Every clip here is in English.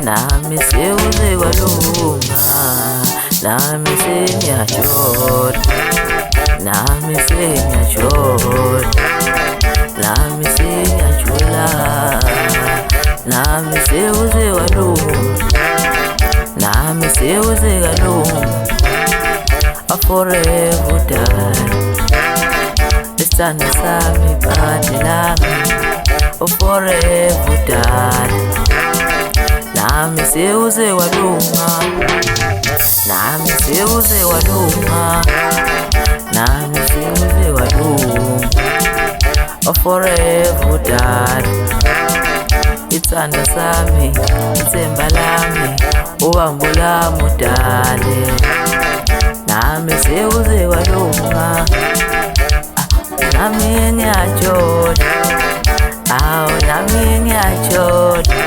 nami sekuze kwalunga, nami sengiyashoda, nami sengiyashoda, nami sengiyajula, nami sekuze kwalunga, nami sekuze kwalunga. I forever die. Isithando sami ibhadi lami, oh forever die. Nami sekuze kwalunga, nami sekuze kwalunga, nami sekuze kwalunga. Oh forever die. Isithando sami, ithemba lami, ubambo lami udale. Nami sekuze kwalunga, nami ngiyajola, awu nami ngiyajola,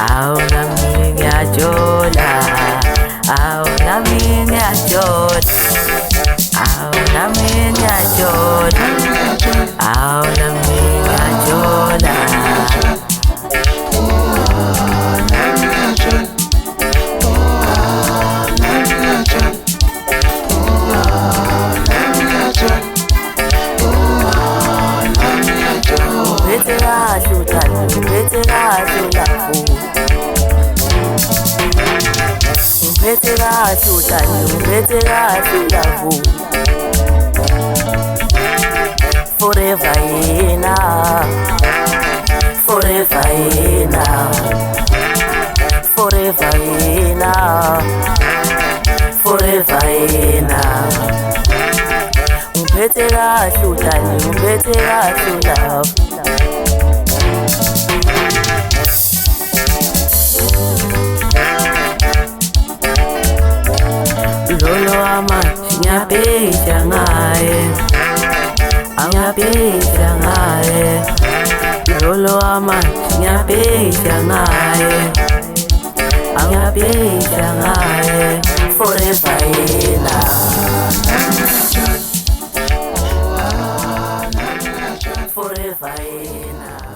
awu nami ngiyajola, awu nami ngiyajola, awu nami ngiyajola, awu nami ngiyajola. Forever enough, forever enough, forever enough, forever enough. Ungiphethe kahle udlali, ungiphethe kahle love. Lolo amanje ngiyabheja ngaye, angiyabheja ngaye. Lolo amanje ngiyabheja ngaye, angiyabheja ngaye. Forever enough, forever enough.